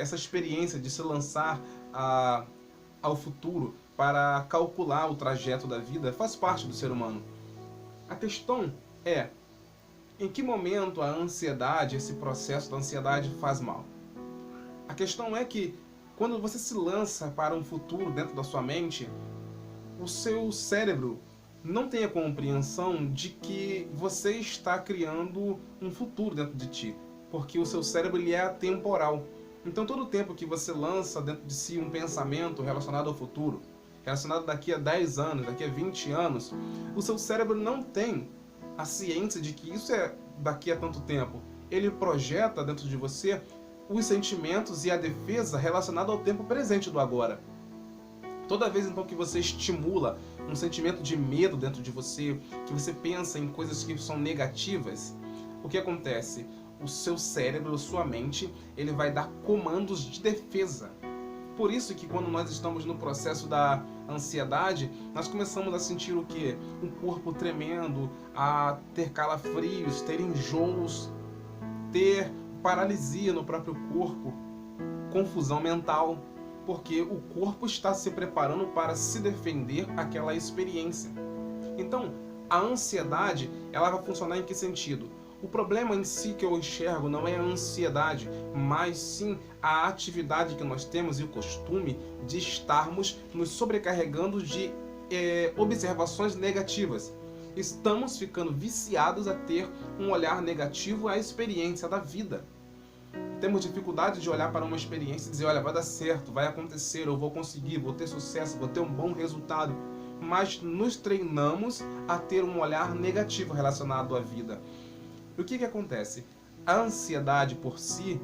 essa experiência de se lançar ao futuro para calcular o trajeto da vida faz parte do ser humano. A questão é, em que momento a ansiedade, esse processo da ansiedade faz mal? A questão é que quando você se lança para um futuro dentro da sua mente, o seu cérebro não tem a compreensão de que você está criando um futuro dentro de ti, porque o seu cérebro ele é atemporal. Então todo o tempo que você lança dentro de si um pensamento relacionado ao futuro, relacionado daqui a 10 anos, daqui a 20 anos, o seu cérebro não tem a ciência de que isso é daqui a tanto tempo. Ele projeta dentro de você os sentimentos e a defesa relacionada ao tempo presente do agora. Toda vez então que você estimula um sentimento de medo dentro de você, que você pensa em coisas que são negativas, o que acontece? O seu cérebro, a sua mente, ele vai dar comandos de defesa. Por isso que quando nós estamos no processo da ansiedade, nós começamos a sentir o quê? Um corpo tremendo, a ter calafrios, ter enjoos, ter paralisia no próprio corpo, confusão mental, porque o corpo está se preparando para se defender àquela experiência. Então, a ansiedade, ela vai funcionar em que sentido? O problema em si que eu enxergo não é a ansiedade, mas sim a atividade que nós temos e o costume de estarmos nos sobrecarregando de observações negativas. Estamos ficando viciados a ter um olhar negativo à experiência da vida. Temos dificuldade de olhar para uma experiência e dizer, olha, vai dar certo, vai acontecer, eu vou conseguir, vou ter sucesso, vou ter um bom resultado. Mas nos treinamos a ter um olhar negativo relacionado à vida. E o que acontece? A ansiedade por si,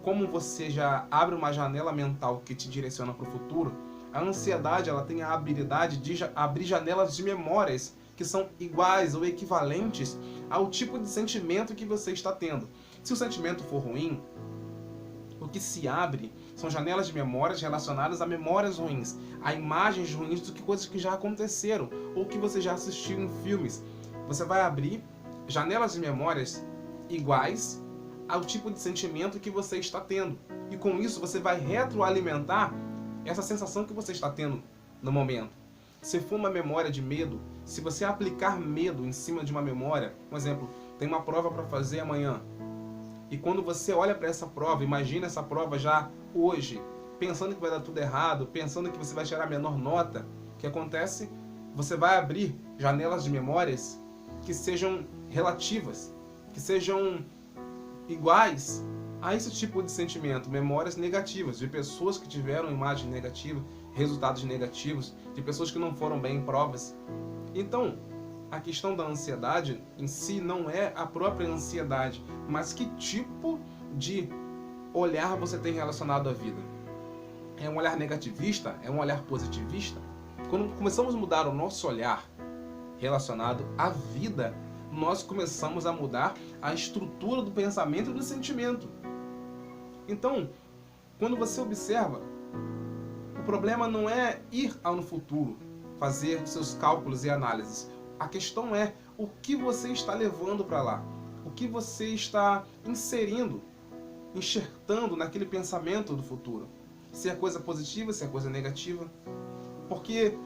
como você já abre uma janela mental que te direciona para o futuro, a ansiedade ela tem a habilidade de abrir janelas de memórias que são iguais ou equivalentes ao tipo de sentimento que você está tendo. Se o sentimento for ruim, o que se abre são janelas de memórias relacionadas a memórias ruins, a imagens ruins do que coisas que já aconteceram ou que você já assistiu em filmes. Você vai abrir janelas de memórias iguais ao tipo de sentimento que você está tendo. E com isso você vai retroalimentar essa sensação que você está tendo no momento. Se for uma memória de medo, se você aplicar medo em cima de uma memória, por exemplo, tem uma prova para fazer amanhã, e quando você olha para essa prova, imagina essa prova já hoje, pensando que vai dar tudo errado, pensando que você vai tirar a menor nota, o que acontece? Você vai abrir janelas de memórias que sejam relativas, que sejam iguais a esse tipo de sentimento, memórias negativas, de pessoas que tiveram imagem negativa, resultados negativos, de pessoas que não foram bem em provas. Então, a questão da ansiedade em si não é a própria ansiedade, mas que tipo de olhar você tem relacionado à vida. É um olhar negativista? É um olhar positivista? Quando começamos a mudar o nosso olhar relacionado à vida, nós começamos a mudar a estrutura do pensamento e do sentimento. Então, quando você observa, o problema não é ir ao futuro, fazer seus cálculos e análises. A questão é o que você está levando para lá, o que você está inserindo, enxertando naquele pensamento do futuro. Se é coisa positiva, se é coisa negativa. Porque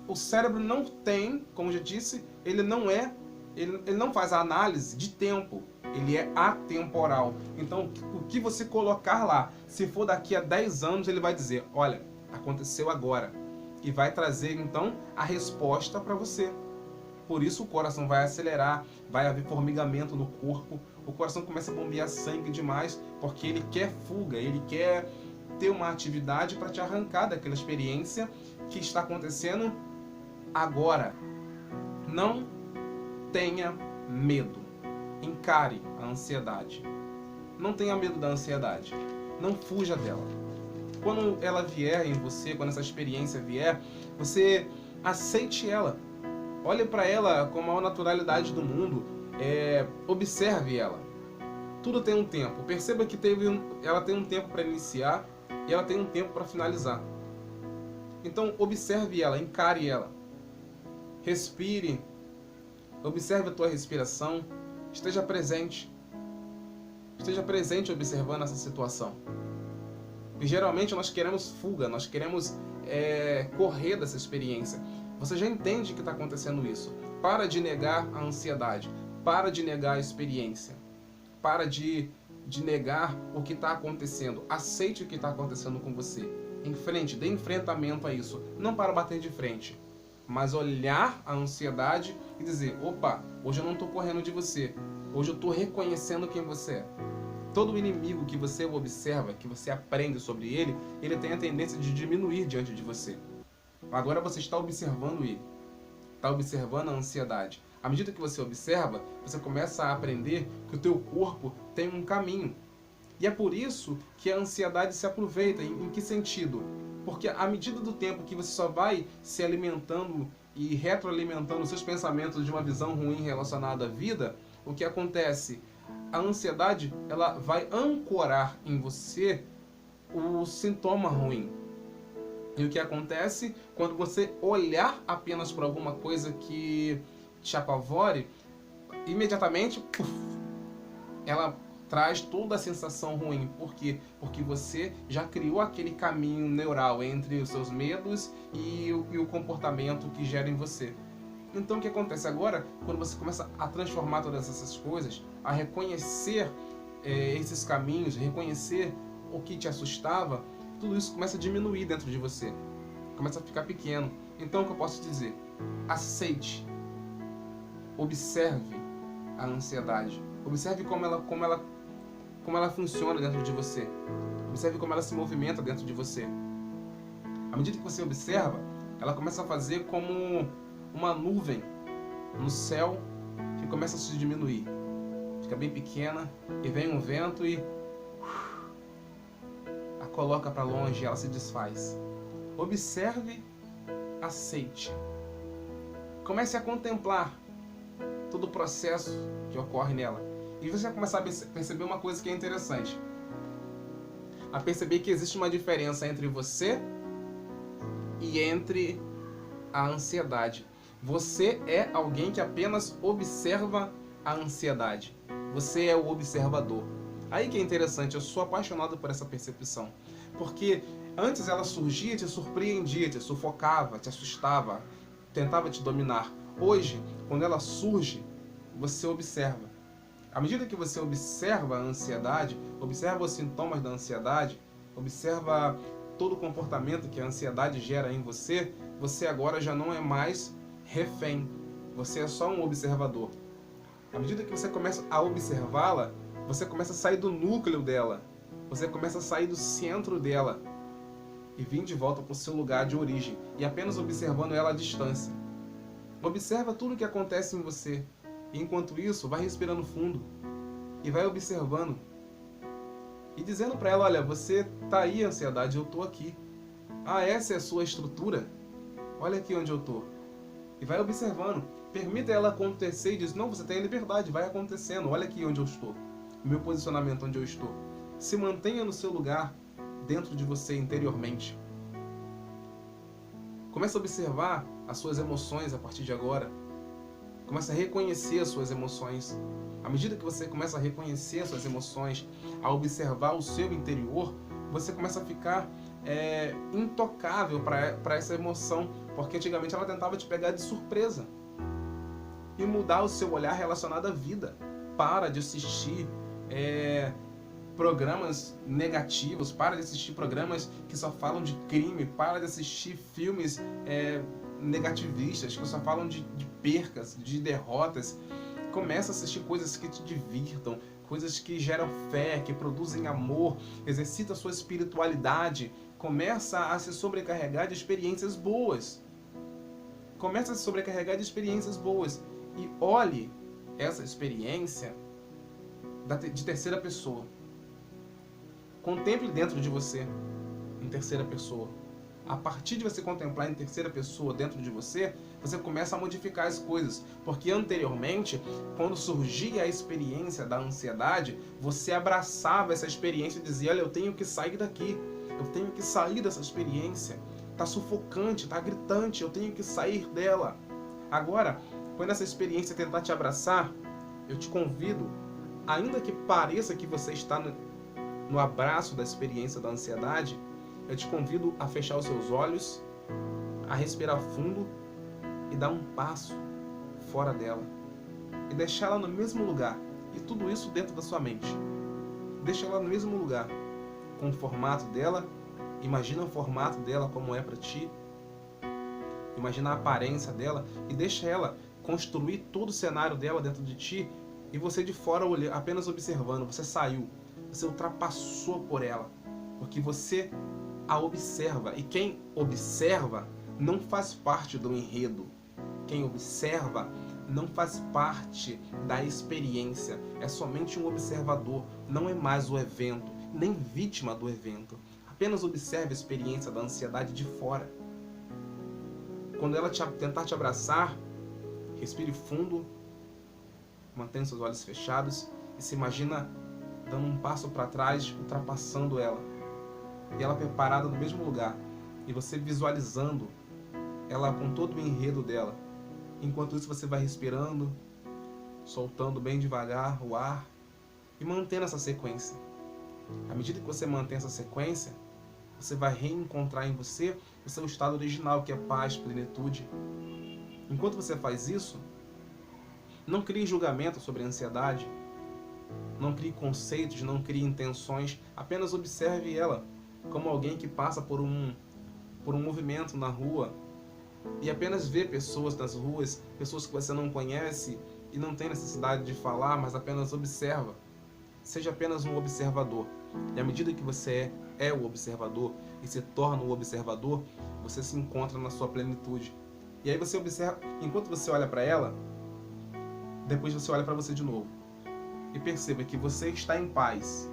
o cérebro não tem, como eu já disse, ele não faz a análise de tempo, ele é atemporal. Então, o que você colocar lá, se for daqui a 10 anos, ele vai dizer, olha, aconteceu agora. E vai trazer, então, a resposta para você. Por isso o coração vai acelerar, vai haver formigamento no corpo, o coração começa a bombear sangue demais, porque ele quer fuga, ele quer ter uma atividade para te arrancar daquela experiência que está acontecendo agora. Não tenha medo. Encare a ansiedade. Não tenha medo da ansiedade. Não fuja dela. Quando ela vier em você, quando essa experiência vier, você aceite ela. Olhe para ela com a maior naturalidade do mundo. Observe ela. Tudo tem um tempo. Perceba que ela tem um tempo para iniciar e ela tem um tempo para finalizar. Então, observe ela, encare ela. Respire. Observe a tua respiração. Esteja presente. Esteja presente observando essa situação. E geralmente nós queremos fuga, nós queremos correr dessa experiência. Você já entende que está acontecendo isso. Para de negar a ansiedade. Para de negar a experiência. Para de negar o que está acontecendo. Aceite o que está acontecendo com você. Enfrente, dê enfrentamento a isso. Não para bater de frente, mas olhar a ansiedade e dizer: opa, hoje eu não estou correndo de você. Hoje eu estou reconhecendo quem você é. Todo inimigo que você observa, que você aprende sobre ele, ele tem a tendência de diminuir diante de você. Agora você está observando ele. Está observando a ansiedade. À medida que você observa, você começa a aprender que o teu corpo tem um caminho. E é por isso que a ansiedade se aproveita. Em que sentido? Porque à medida do tempo que você só vai se alimentando e retroalimentando seus pensamentos de uma visão ruim relacionada à vida, o que acontece? A ansiedade, ela vai ancorar em você o sintoma ruim. E o que acontece quando você olhar apenas para alguma coisa que te apavore, imediatamente ela traz toda a sensação ruim. Por quê? Porque você já criou aquele caminho neural entre os seus medos e o comportamento que gera em você. Então o que acontece agora, quando você começa a transformar todas essas coisas, a reconhecer esses caminhos, reconhecer o que te assustava, tudo isso começa a diminuir dentro de você, começa a ficar pequeno. Então o que eu posso dizer? Aceite, observe a ansiedade, observe como ela funciona dentro de você, observe como ela se movimenta dentro de você. À medida que você observa, ela começa a fazer como uma nuvem no céu que começa a se diminuir, fica bem pequena, e vem um vento e a coloca para longe, ela se desfaz. Observe, aceite, comece a contemplar todo o processo que ocorre nela, e você vai começar a perceber uma coisa que é interessante, a perceber que existe uma diferença entre você e entre a ansiedade. Você é alguém que apenas observa a ansiedade. Você é o observador. Aí que é interessante, eu sou apaixonado por essa percepção. Porque antes ela surgia, te surpreendia, te sufocava, te assustava, tentava te dominar. Hoje, quando ela surge, você observa. À medida que você observa a ansiedade, observa os sintomas da ansiedade, observa todo o comportamento que a ansiedade gera em você, você agora já não é mais refém. Você é só um observador. À medida que você começa a observá-la, você começa a sair do núcleo dela. Você começa a sair do centro dela e vir de volta para o seu lugar de origem, e apenas observando ela à distância. Observa tudo o que acontece em você. E enquanto isso, vai respirando fundo e vai observando. E dizendo para ela: olha, você tá aí, ansiedade, eu tô aqui. Ah, essa é a sua estrutura? Olha aqui onde eu tô. E vai observando. Permita ela acontecer e diz: não, você tem a liberdade, vai acontecendo. Olha aqui onde eu estou. O meu posicionamento onde eu estou. Se mantenha no seu lugar, dentro de você, interiormente. Comece a observar as suas emoções a partir de agora. Comece a reconhecer as suas emoções. À medida que você começa a reconhecer as suas emoções, a observar o seu interior, você começa a ficar intocável para essa emoção, porque antigamente ela tentava te pegar de surpresa. E mudar o seu olhar relacionado à vida. Para de assistir programas negativos, para de assistir programas que só falam de crime, para de assistir filmes negativistas, que só falam de percas, de derrotas. Começa a assistir coisas que te divirtam, coisas que geram fé, que produzem amor, exercita a sua espiritualidade, começa a se sobrecarregar de experiências boas. Começa a se sobrecarregar de experiências boas e olhe essa experiência de terceira pessoa. Contemple dentro de você em terceira pessoa. A partir de você contemplar em terceira pessoa dentro de você, você começa a modificar as coisas. Porque anteriormente, quando surgia a experiência da ansiedade, você abraçava essa experiência e dizia: olha, eu tenho que sair daqui. Eu tenho que sair dessa experiência. Está sufocante, está gritante, eu tenho que sair dela. Agora, quando essa experiência tentar te abraçar, eu te convido, ainda que pareça que você está no abraço da experiência da ansiedade, eu te convido a fechar os seus olhos, a respirar fundo e dar um passo fora dela. E deixar ela no mesmo lugar. E tudo isso dentro da sua mente. Deixa ela no mesmo lugar, com o formato dela. Imagina o formato dela como é para ti. Imagina a aparência dela e deixa ela construir todo o cenário dela dentro de ti e você de fora apenas observando. Você saiu, você ultrapassou por ela, porque você a observa. E quem observa não faz parte do enredo. Quem observa não faz parte da experiência. É somente um observador, não é mais o evento, nem vítima do evento. Apenas observe a experiência da ansiedade de fora. Quando ela tentar te abraçar, respire fundo, mantenha seus olhos fechados e se imagina dando um passo para trás, ultrapassando ela. E ela preparada no mesmo lugar. E você visualizando ela com todo o enredo dela. Enquanto isso você vai respirando, soltando bem devagar o ar e mantendo essa sequência. À medida que você mantém essa sequência, você vai reencontrar em você o seu estado original, que é paz, plenitude. Enquanto você faz isso, não crie julgamento sobre a ansiedade, não crie conceitos, não crie intenções, apenas observe ela como alguém que passa por um movimento na rua e apenas vê pessoas nas ruas, pessoas que você não conhece e não tem necessidade de falar, mas apenas observa. Seja apenas um observador. E à medida que você é o observador e se torna o observador, você se encontra na sua plenitude. E aí você observa, enquanto você olha para ela, depois você olha para você de novo. E perceba que você está em paz,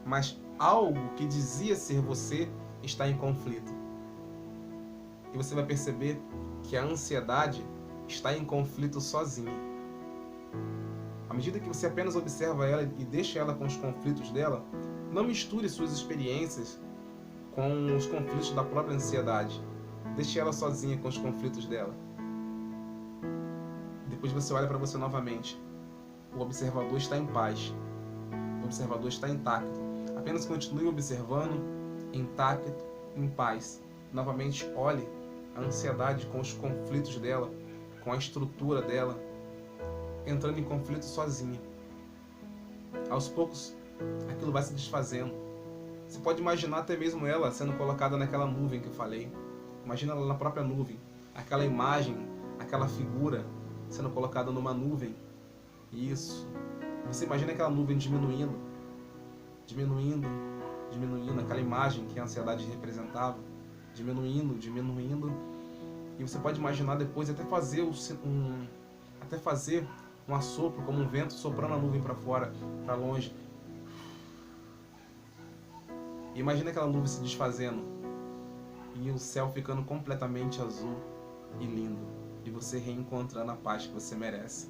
mas algo que dizia ser você está em conflito. E você vai perceber que a ansiedade está em conflito sozinha. À medida que você apenas observa ela e deixa ela com os conflitos dela, não misture suas experiências com os conflitos da própria ansiedade. Deixe ela sozinha com os conflitos dela. Depois você olha para você novamente. O observador está em paz. O observador está intacto. Apenas continue observando, intacto, em paz. Novamente olhe a ansiedade com os conflitos dela, com a estrutura dela, entrando em conflito sozinha. Aos poucos, aquilo vai se desfazendo. Você pode imaginar até mesmo ela sendo colocada naquela nuvem que eu falei. Imagina ela na própria nuvem. Aquela imagem, aquela figura sendo colocada numa nuvem. Isso. Você imagina aquela nuvem diminuindo, diminuindo, diminuindo. Aquela imagem que a ansiedade representava. Diminuindo, diminuindo. E você pode imaginar depois até fazer um assopro, como um vento soprando a nuvem para fora, para longe. E imagina aquela nuvem se desfazendo e o céu ficando completamente azul e lindo. E você reencontrando a paz que você merece.